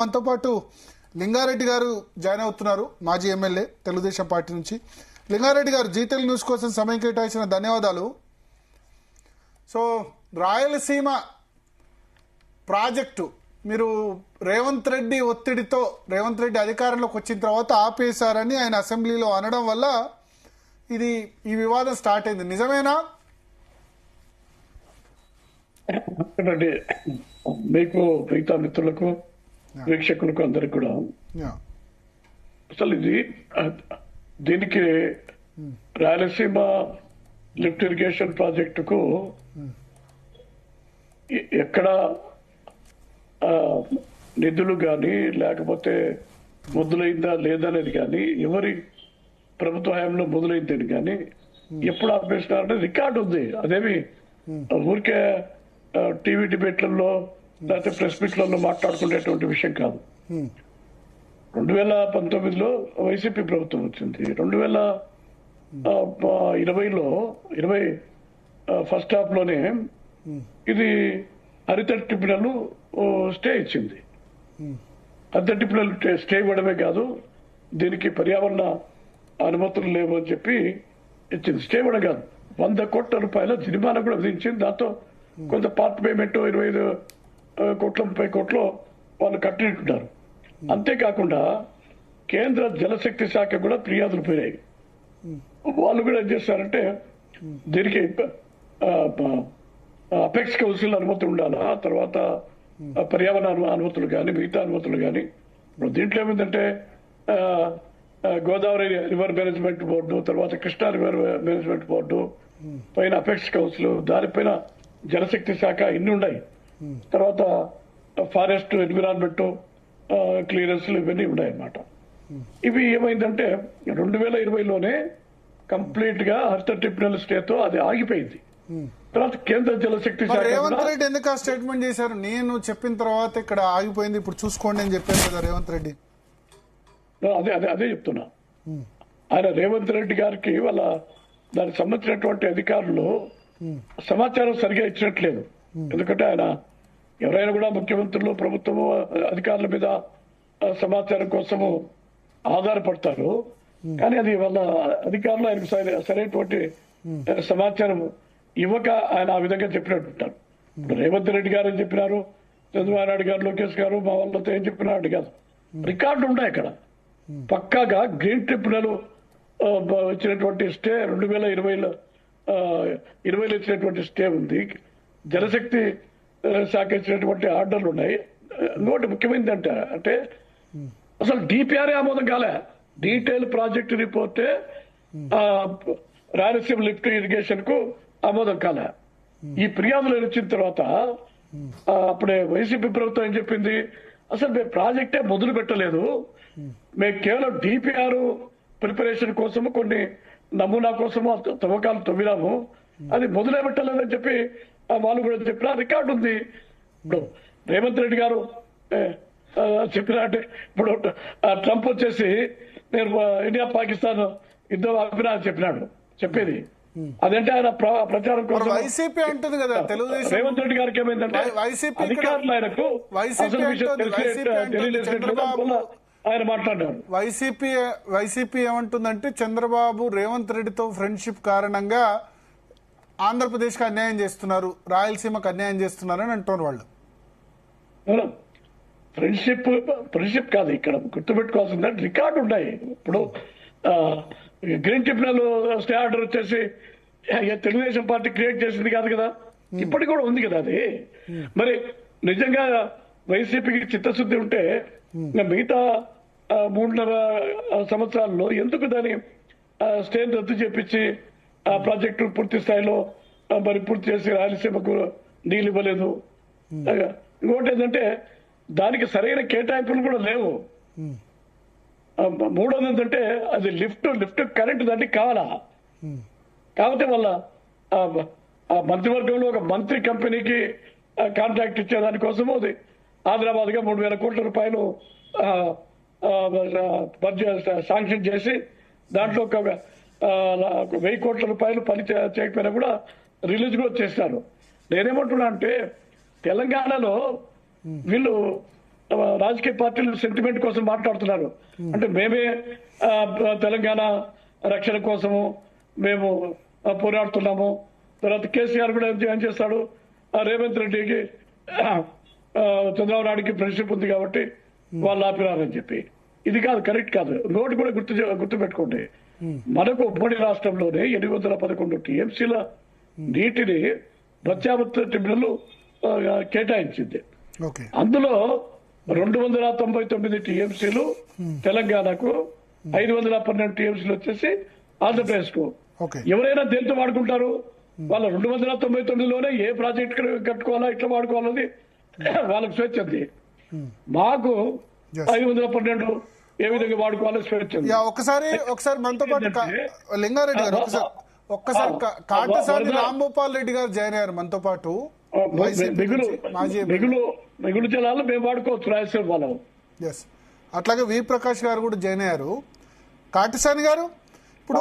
మనతో పాటు లింగారెడ్డి గారు జాయిన్ అవుతున్నారు, మాజీ ఎమ్మెల్యే తెలుగుదేశం పార్టీ నుంచి. లింగారెడ్డి గారు, జీ తెలుగు న్యూస్ కోసం సమయం కేటాయించిన ధన్యవాదాలు. సో రాయలసీమ ప్రాజెక్టు మీరు రేవంత్ రెడ్డి ఒత్తిడితో, రేవంత్ రెడ్డి అధికారంలోకి వచ్చిన తర్వాత ఆపేశారని ఆయన అసెంబ్లీలో అనడం వల్ల ఈ వివాదం స్టార్ట్ అయింది. నిజమేనా? మీకు, మిగతా మిత్రులకు, వీక్షకులకు అందరికి కూడా అసలు దీనికి రాయలసీమ లిఫ్ట్ ఇరిగేషన్ ప్రాజెక్టుకు ఎక్కడ నిధులు కానీ లేకపోతే మొదలైందా లేదనేది కానీ, ఎవరి ప్రభుత్వ హయాంలో మొదలైందని కానీ ఎప్పుడు ఆపేసినారంటే రికార్డు ఉంది. అదేమి ఊరికే టీవీ డిబేట్లలో లేకపోతే ప్రెస్ మీట్లలో మాట్లాడుకునేటువంటి విషయం కాదు. 2019లో వైసీపీ ప్రభుత్వం వచ్చింది. 2020 ఫస్ట్ హాఫ్ లోనే ఇది హరిత ట్రిబ్యునల్ స్టే ఇచ్చింది. హరిత ట్రిబ్యునల్ స్టే ఇవ్వడమే కాదు, దీనికి పర్యావరణ అనుమతులు లేవు అని చెప్పి ఇచ్చింది. స్టే ఇవ్వడం కాదు, 100 కోట్ల రూపాయల జరిమానా కూడా విధించింది. దాంతో కొంత పార్ట్ పేమెంట్ 25 కోట్ల 30 కోట్లు వాళ్ళు కట్టినట్టున్నారు. అంతేకాకుండా కేంద్ర జలశక్తి శాఖ కూడా ఫిర్యాదులు పోయినాయి. వాళ్ళు కూడా ఏం చేస్తారంటే దీనికి అపెక్స్ కౌన్సిల్ అనుమతి ఉండాలా, తర్వాత పర్యావరణ అనుమతులు కానీ మిగతా అనుమతులు కానీ. ఇప్పుడు దీంట్లో ఏమిందంటే గోదావరి రివర్ మేనేజ్మెంట్ బోర్డు, తర్వాత కృష్ణా రివర్ మేనేజ్మెంట్ బోర్డు పైన అపెక్స్ కౌన్సిల్, దానిపైన జలశక్తి శాఖ ఇన్ని ఉన్నాయి. తర్వాత ఫారెస్ట్ ఎన్విరాన్మెంట్ క్లియరెన్స్లు ఇవన్నీ ఉన్నాయన్నమాట. ఇవి ఏమైందంటే 2020లోనే కంప్లీట్ గా హరిత ట్రిబ్యునల్ స్టేతో అది ఆగిపోయింది. తర్వాత కేంద్ర జలశక్తి శాఖ రేవంత్ రెడ్డి ఎందుకు ఆ స్టేట్మెంట్ చేశారు? నేను చెప్పిన తర్వాత ఇక్కడ ఆగిపోయింది, ఇప్పుడు చూసుకోండి అని చెప్పారు కదా రేవంత్ రెడ్డి. అదే చెప్తున్నా. ఆయన రేవంత్ రెడ్డి గారికి వాళ్ళ దానికి సంబంధించినటువంటి అధికారులు సమాచారం సరిగా ఇచ్చినట్లేదు. ఎందుకంటే ఆయన ఎవరైనా కూడా ముఖ్యమంత్రులు, ప్రభుత్వము, అధికారుల మీద సమాచారం కోసము ఆధారపడతారు. కానీ అది వాళ్ళ అధికారులు ఆయనకు సరైనటువంటి సమాచారం ఇవ్వక ఆయన ఆ విధంగా చెప్పినట్టుంటారు. ఇప్పుడు రేవంత్ రెడ్డి గారు ఏం చెప్పినారు, చంద్రబాబు నాయుడు గారు, లోకేష్ గారు, మా వాళ్ళతో ఏం చెప్పినారు కాదు, రికార్డు ఉన్నాయి అక్కడ. పక్కాగా గ్రీన్ ట్రిబ్యునల్ వచ్చినటువంటి స్టే 2020లో ఇచ్చినటువంటి స్టే ఉంది. జలశక్తి శాఖ ఇచ్చినటువంటి ఆర్డర్లు ఉన్నాయి. ఇంకోటి ముఖ్యమైనది అంటే అసలు డిపిఆర్ఏ ఆమోదం కాలే. డీటెయిల్ ప్రాజెక్ట్ రిపోర్టే రాయలసీమ లిఫ్ట్ ఇరిగేషన్ కు ఆమోదం కాలే. ఈ ఫిర్యాదులు వచ్చిన తర్వాత అప్పుడే వైసీపీ ప్రభుత్వం ఏం చెప్పింది, అసలు మేము ప్రాజెక్టే మొదలు పెట్టలేదు, మేము కేవలం డిపిఆర్ ప్రిపరేషన్ కోసము కొన్ని నమూనా కోసము తవ్వకాలు తవ్వినాము, అది మొదలే పెట్టలేదని చెప్పి వాళ్ళు కూడా చెప్పిన రికార్డు ఉంది. ఇప్పుడు రేవంత్ రెడ్డి గారు చెప్పిన అంటే ఇప్పుడు ట్రంప్ వచ్చేసి నేను ఇండియా పాకిస్తాన్ యుద్ధం ఆపినా అని చెప్పేది అదంటే ఆయన ప్రచారం కోసం వైసీపీ అంటుంది కదా. తెలుగుదేశం రేవంత్ రెడ్డి గారికి ఏమైందంటే అధికారులు ఆయనకు ఆయన మాట్లాడారు. వైసీపీ ఏమంటుందంటే చంద్రబాబు రేవంత్ రెడ్డితో ఫ్రెండ్షిప్ కారణంగా ఆంధ్రప్రదేశ్ కి అన్యాయం చేస్తున్నారు, రాయలసీమకు అన్యాయం చేస్తున్నారు అని అంటున్నారు వాళ్ళు. ఫ్రెండ్షిప్ కాదు, ఇక్కడ గుర్తుపెట్టుకోవాల్సింది రికార్డు ఉన్నాయి. ఇప్పుడు గ్రీన్ ట్రిబ్యునల్ స్టే ఆర్డర్ వచ్చేసి తెలుగుదేశం పార్టీ క్రియేట్ చేసింది కాదు కదా, ఇప్పటికి కూడా ఉంది కదా అది. మరి నిజంగా వైసీపీకి చిత్తశుద్ధి ఉంటే మిగతా 3.5 సంవత్సరాల్లో ఎందుకు దాని స్టేని రద్దు చేపించి ఆ ప్రాజెక్టు పూర్తి స్థాయిలో మరి పూర్తి చేసి రాయలసీమకు నీళ్ళు ఇవ్వలేదు? ఇంకోటి ఏంటంటే దానికి సరైన కేటాయింపులు కూడా లేవు. మూడోది ఏంటంటే అది లిఫ్ట్ కరెంట్ దానికి కావాలా, కాకపోతే వాళ్ళ మంత్రివర్గంలో ఒక మంత్రి కంపెనీకి కాంట్రాక్ట్ ఇచ్చే దానికోసము అది ఆదిలాబాద్ గా 3,000 కోట్ల రూపాయలు బడ్జెట్ శాంక్షన్ చేసి దాంట్లో ఒక 1,000 కోట్ల రూపాయలు పని చేయకపోయినా కూడా రిలీజ్ కూడా చేస్తారు. నేనేమంటున్నా అంటే తెలంగాణలో వీళ్ళు రాజకీయ పార్టీలు సెంటిమెంట్ కోసం మాట్లాడుతున్నారు. అంటే మేమే తెలంగాణ రక్షణ కోసము మేము పోరాడుతున్నాము. తర్వాత కేసీఆర్ కూడా ఏం చేస్తాడు, రేవంత్ రెడ్డికి చంద్రబాబు నాయుడికి ఫ్రెండ్షిప్ ఉంది కాబట్టి వాళ్ళు ఆపినారని చెప్పి. ఇది కాదు, కరెక్ట్ కాదు. నోటి కూడా గుర్తు పెట్టుకోండి. మనకు ఉమ్మడి రాష్ట్రంలోనే 811 టీఎంసీల నీటిని బచావత్ ట్రిబ్యునల్ కేటాయించింది. అందులో 299 టీఎంసీలు తెలంగాణకు, 512 టీఎంసీలు వచ్చేసి ఆంధ్రప్రదేశ్ కు. ఎవరైనా దేంతో వాడుకుంటారు? వాళ్ళ 299లోనే ఏ ప్రాజెక్ట్ కట్టుకోవాలా, ఇట్లా వాడుకోవాలని వాళ్ళకి స్వేచ్ఛ ఉంది. మాకు 512 ఏ విధంగా వాడుకోవాలో స్వేచ్ఛ ఉంది. ఒకసారి మనతో పాటు లింగారెడ్డి గారు ఒక్కసారి కాటసాని రాంభూపాల్ రెడ్డి గారు జాయిన్ అయ్యారు మనతో పాటు. మిగులు జలాలు మేము వాడుకోవచ్చు రాయలసీమ వాళ్ళం. అట్లాగే వి ప్రకాష్ గారు కూడా జాయిన్ అయ్యారు. కాటసాని గారు, ఇప్పుడు